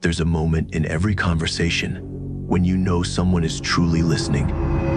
There's a moment in every conversation when you know someone is truly listening,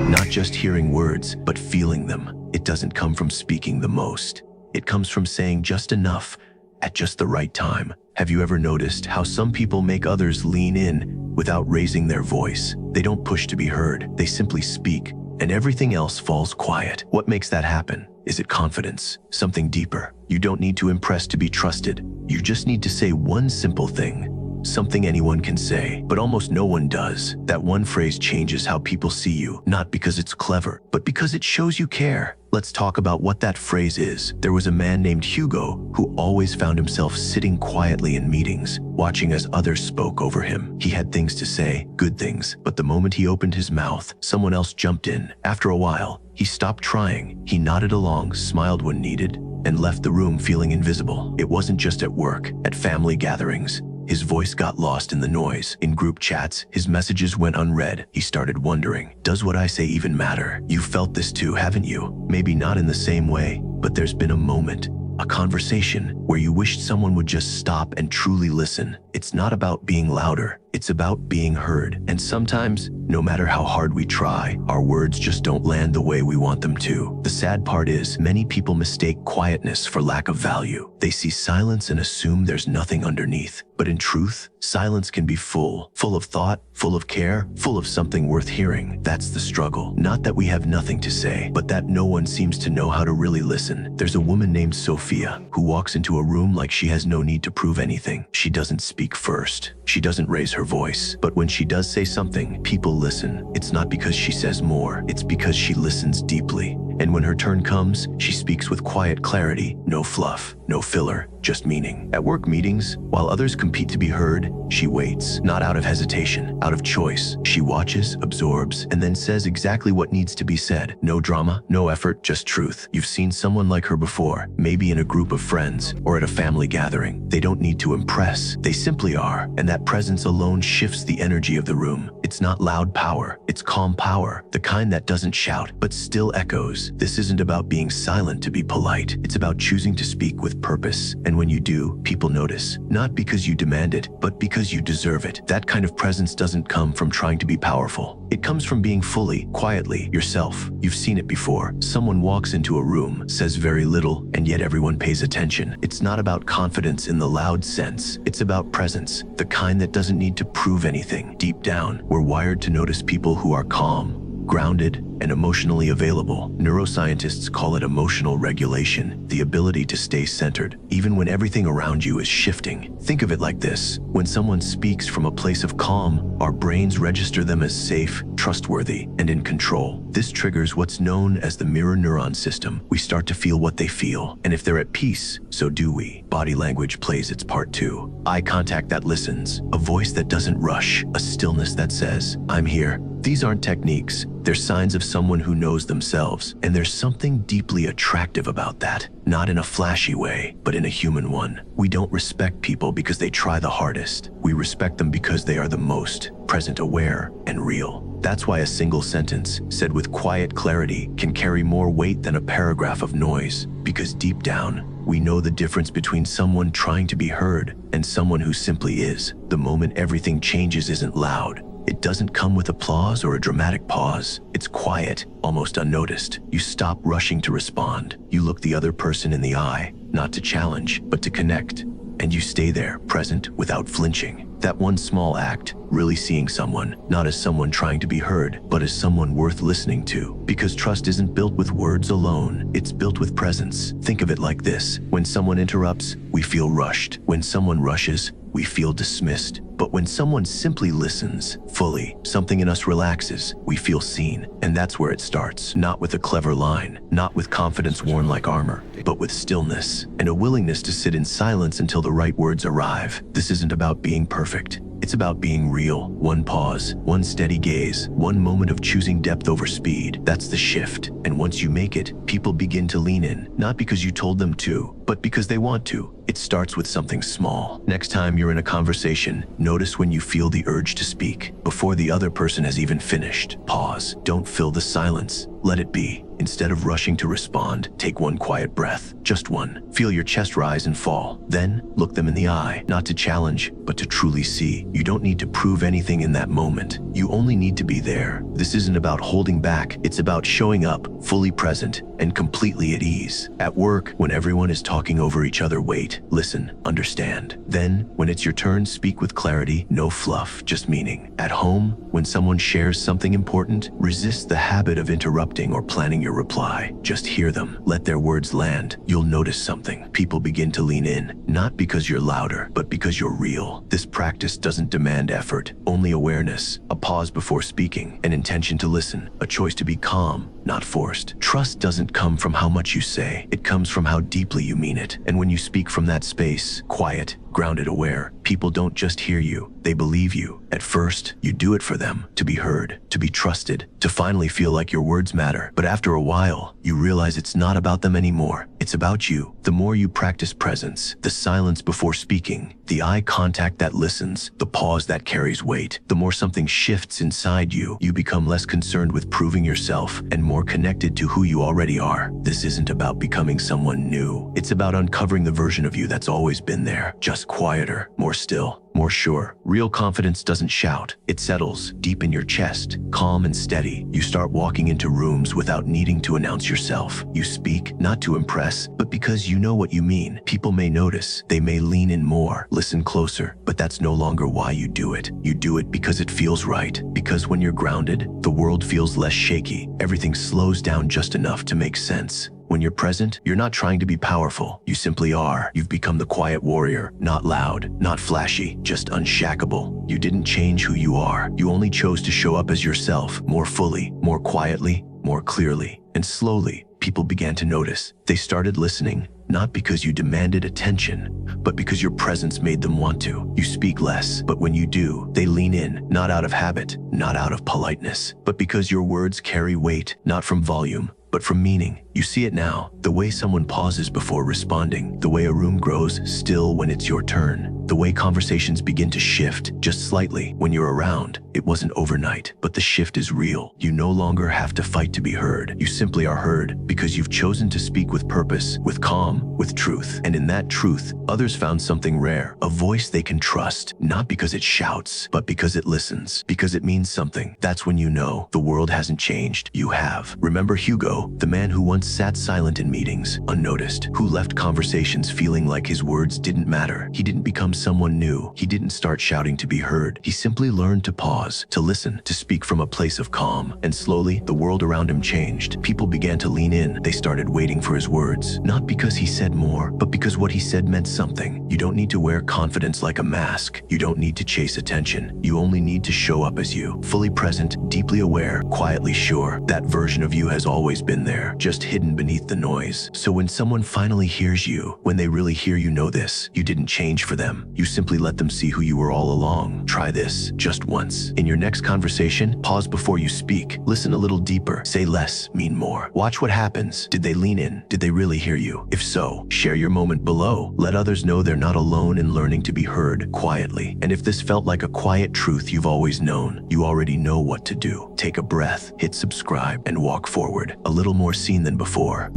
not just hearing words, but feeling them. It doesn't come from speaking the most. It comes from saying just enough at just the right time. Have you ever noticed how some people make others lean in without raising their voice? They don't push to be heard, they simply speak, and everything else falls quiet. What makes that happen? Is it confidence? Something deeper? You don't need to impress to be trusted. You just need to say one simple thing. Something anyone can say, but almost no one does. That one phrase changes how people see you, not because it's clever, but because it shows you care. Let's talk about what that phrase is. There was a man named Hugo who always found himself sitting quietly in meetings, watching as others spoke over him. He had things to say, good things, but the moment he opened his mouth, someone else jumped in. After a while, he stopped trying. He nodded along, smiled when needed, and left the room feeling invisible. It wasn't just at work, at family gatherings. His voice got lost in the noise. In group chats, his messages went unread. He started wondering, does what I say even matter? You've felt this too, haven't you? Maybe not in the same way, but there's been a moment, a conversation, where you wished someone would just stop and truly listen. It's not about being louder, it's about being heard. And sometimes, no matter how hard we try, our words just don't land the way we want them to. The sad part is, many people mistake quietness for lack of value. They see silence and assume there's nothing underneath. But in truth, silence can be full of thought, full of care, full of something worth hearing. That's the struggle. Not that we have nothing to say, but that no one seems to know how to really listen. There's a woman named Sophia who walks into a room like she has no need to prove anything. She doesn't speak first. She doesn't raise her voice. But when she does say something, people listen. It's not because she says more, it's because she listens deeply. And when her turn comes, she speaks with quiet clarity, no fluff, no filler, just meaning. At work meetings, while others compete to be heard, she waits, not out of hesitation, out of choice. She watches, absorbs, and then says exactly what needs to be said. No drama, no effort, just truth. You've seen someone like her before, maybe in a group of friends or at a family gathering. They don't need to impress, they simply are, and that presence alone shifts the energy of the room. It's not loud power, it's calm power, the kind that doesn't shout, but still echoes. This isn't about being silent to be polite. It's about choosing to speak with purpose. And when you do, people notice. Not because you demand it, but because you deserve it. That kind of presence doesn't come from trying to be powerful. It comes from being fully, quietly, yourself. You've seen it before. Someone walks into a room, says very little, and yet everyone pays attention. It's not about confidence in the loud sense. It's about presence, the kind that doesn't need to prove anything. Deep down, we're wired to notice people who are calm, grounded, and emotionally available. Neuroscientists call it emotional regulation, the ability to stay centered, even when everything around you is shifting. Think of it like this. When someone speaks from a place of calm, our brains register them as safe, trustworthy, and in control. This triggers what's known as the mirror neuron system. We start to feel what they feel, and if they're at peace, so do we. Body language plays its part too. Eye contact that listens, a voice that doesn't rush, a stillness that says, I'm here. These aren't techniques, they're signs of someone who knows themselves, and there's something deeply attractive about that. Not in a flashy way, but in a human one. We don't respect people because they try the hardest. We respect them because they are the most present, aware, and real. That's why a single sentence, said with quiet clarity, can carry more weight than a paragraph of noise. Because deep down, we know the difference between someone trying to be heard and someone who simply is. The moment everything changes isn't loud. It doesn't come with applause or a dramatic pause. It's quiet, almost unnoticed. You stop rushing to respond. You look the other person in the eye, not to challenge, but to connect. And you stay there, present, without flinching. That one small act, really seeing someone, not as someone trying to be heard, but as someone worth listening to. Because trust isn't built with words alone, it's built with presence. Think of it like this. When someone interrupts, we feel rushed. When someone rushes, we feel dismissed. But when someone simply listens fully, something in us relaxes. We feel seen. And that's where it starts. Not with a clever line, not with confidence worn like armor, but with stillness and a willingness to sit in silence until the right words arrive. This isn't about being perfect. It's about being real. One pause, one steady gaze, one moment of choosing depth over speed. That's the shift. And once you make it, people begin to lean in, not because you told them to, but because they want to. It starts with something small. Next time you're in a conversation, notice when you feel the urge to speak, before the other person has even finished. Pause. Don't fill the silence. Let it be. Instead of rushing to respond, take one quiet breath. Just one. Feel your chest rise and fall. Then, look them in the eye, not to challenge, but to truly see. You don't need to prove anything in that moment. You only need to be there. This isn't about holding back. It's about showing up, fully present, and completely at ease. At work, when everyone is talking over each other, wait, listen, understand. Then, when it's your turn, speak with clarity, no fluff, just meaning. At home, when someone shares something important, resist the habit of interrupting or planning your reply. Just hear them. Let their words land. You'll notice something. People begin to lean in, not because you're louder, but because you're real. This practice doesn't demand effort, only awareness, a pause before speaking, an intention to listen, a choice to be calm, not forced. Trust doesn't come from how much you say. It comes from how deeply you mean it. And when you speak from that space, quiet, grounded, aware, people don't just hear you, they believe you. At first, you do it for them, to be heard, to be trusted, to finally feel like your words matter. But after a while, you realize it's not about them anymore. It's about you. The more you practice presence, the silence before speaking, the eye contact that listens, the pause that carries weight, the more something shifts inside you. You become less concerned with proving yourself and more connected to who you already are. This isn't about becoming someone new. It's about uncovering the version of you that's always been there, just quieter, more still, more sure. Real confidence doesn't shout. It settles deep in your chest, calm and steady. You start walking into rooms without needing to announce yourself. You speak, not to impress, but because you know what you mean. People may notice. They may lean in more, listen closer, but that's no longer why you do it. You do it because it feels right. Because when you're grounded, the world feels less shaky. Everything slows down just enough to make sense. When you're present, you're not trying to be powerful. You simply are. You've become the quiet warrior, not loud, not flashy, just unshackable. You didn't change who you are. You only chose to show up as yourself, more fully, more quietly, more clearly. And slowly, people began to notice. They started listening, not because you demanded attention, but because your presence made them want to. You speak less, but when you do, they lean in, not out of habit, not out of politeness, but because your words carry weight, not from volume, but from meaning. You see it now, the way someone pauses before responding, the way a room grows still when it's your turn, the way conversations begin to shift just slightly when you're around. It wasn't overnight, but the shift is real. You no longer have to fight to be heard. You simply are heard because you've chosen to speak with purpose, with calm, with truth. And in that truth, others found something rare, a voice they can trust, not because it shouts, but because it listens, because it means something. That's when you know the world hasn't changed. You have. Remember Hugo, the man who once sat silent in meetings, unnoticed, who left conversations feeling like his words didn't matter. He didn't become someone new. He didn't start shouting to be heard. He simply learned to pause, to listen, to speak from a place of calm. And slowly, the world around him changed. People began to lean in. They started waiting for his words, not because he said more, but because what he said meant something. You don't need to wear confidence like a mask. You don't need to chase attention. You only need to show up as you, fully present, deeply aware, quietly sure. That version of you has always been there, just hidden beneath the noise. So when someone finally hears you, when they really hear you, know this: you didn't change for them. You simply let them see who you were all along. Try this just once. In your next conversation, pause before you speak. Listen a little deeper. Say less, mean more. Watch what happens. Did they lean in? Did they really hear you? If so, share your moment below. Let others know they're not alone in learning to be heard quietly. And if this felt like a quiet truth you've always known, you already know what to do. Take a breath, hit subscribe, and walk forward, a little more seen than before.